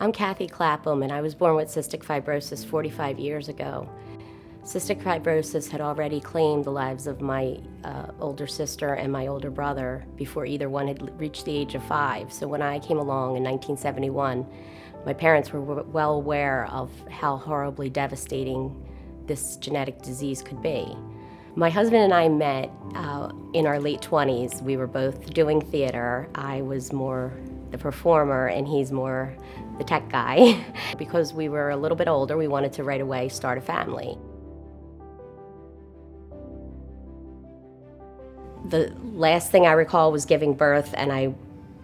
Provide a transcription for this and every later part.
I'm Kathi Clapham, and I was born with cystic fibrosis 45 years ago. Cystic fibrosis had already claimed the lives of my older sister and my older brother before either one had reached the age of 5. So when I came along in 1971, my parents were well aware of how horribly devastating this genetic disease could be. My husband and I met in our late 20s. We were both doing theater. I was more the performer and he's more the tech guy. Because we were a little bit older, we wanted to right away start a family. The last thing I recall was giving birth, and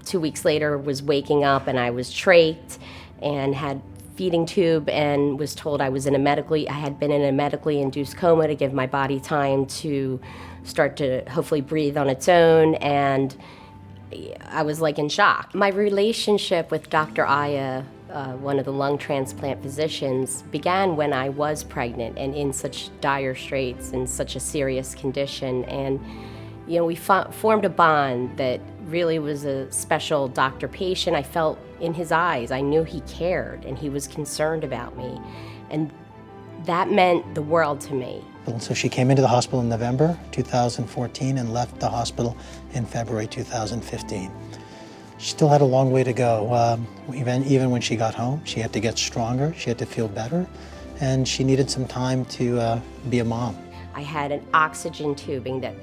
2 weeks later was waking up and I was trached and had feeding tube and was told I had been in a medically induced coma to give my body time to start to hopefully breathe on its own, and I was like in shock. My relationship with Dr. Ahya, one of the lung transplant physicians, began when I was pregnant and in such dire straits and such a serious condition. And we formed a bond that really was a special doctor-patient. I felt in his eyes, I knew he cared and he was concerned about me. And that meant the world to me. So she came into the hospital in November 2014 and left the hospital in February 2015. She still had a long way to go. Even when she got home, she had to get stronger, she had to feel better, and she needed some time to be a mom. I had an oxygen tubing that,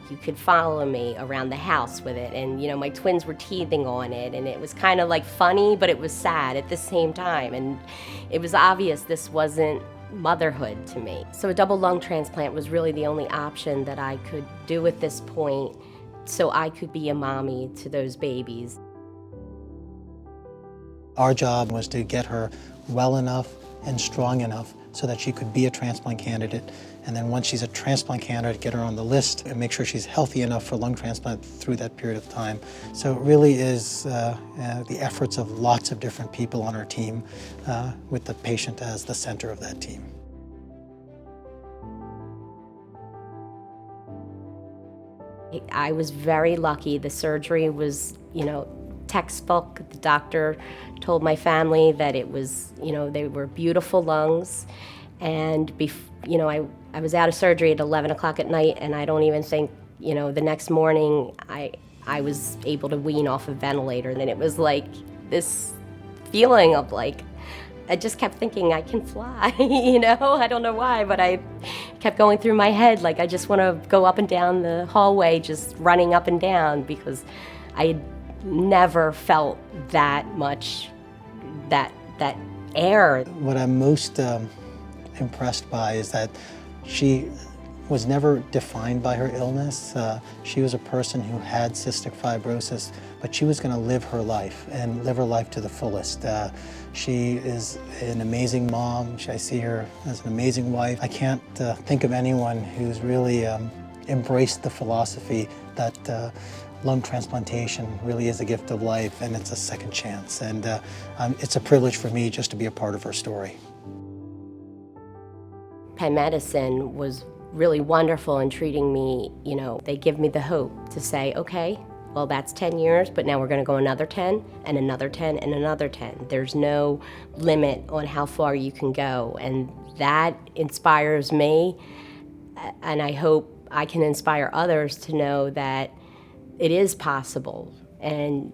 you could follow me around the house with it, and my twins were teething on it, and it was kind of funny, but it was sad at the same time, and it was obvious this wasn't motherhood to me. So a double lung transplant was really the only option that I could do at this point, so I could be a mommy to those babies. Our job was to get her well enough and strong enough so that she could be a transplant candidate. And then once she's a transplant candidate, get her on the list and make sure she's healthy enough for lung transplant through that period of time. So it really is the efforts of lots of different people on our team with the patient as the center of that team. I was very lucky. The surgery was, textbook. The doctor told my family that it was, they were beautiful lungs. And, I was out of surgery at 11 o'clock at night, and I don't even think, the next morning I was able to wean off a ventilator. And it was this feeling of I just kept thinking I can fly, I don't know why, but I kept going through my head, I just want to go up and down the hallway, just running up and down, because I had never felt that much, that air. What I'm most impressed by is that she was never defined by her illness. She was a person who had cystic fibrosis, but she was going to live her life and live her life to the fullest. She is an amazing mom. I see her as an amazing wife. I can't think of anyone who's really embraced the philosophy that lung transplantation really is a gift of life and it's a second chance. And it's a privilege for me just to be a part of her story. Penn Medicine was really wonderful in treating me. They give me the hope to say, okay, well, that's 10 years, but now we're going to go another 10 and another 10 and another 10. There's no limit on how far you can go, and that inspires me, and I hope I can inspire others to know that it is possible, and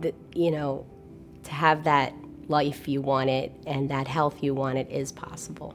to have that life you wanted and that health you wanted is possible.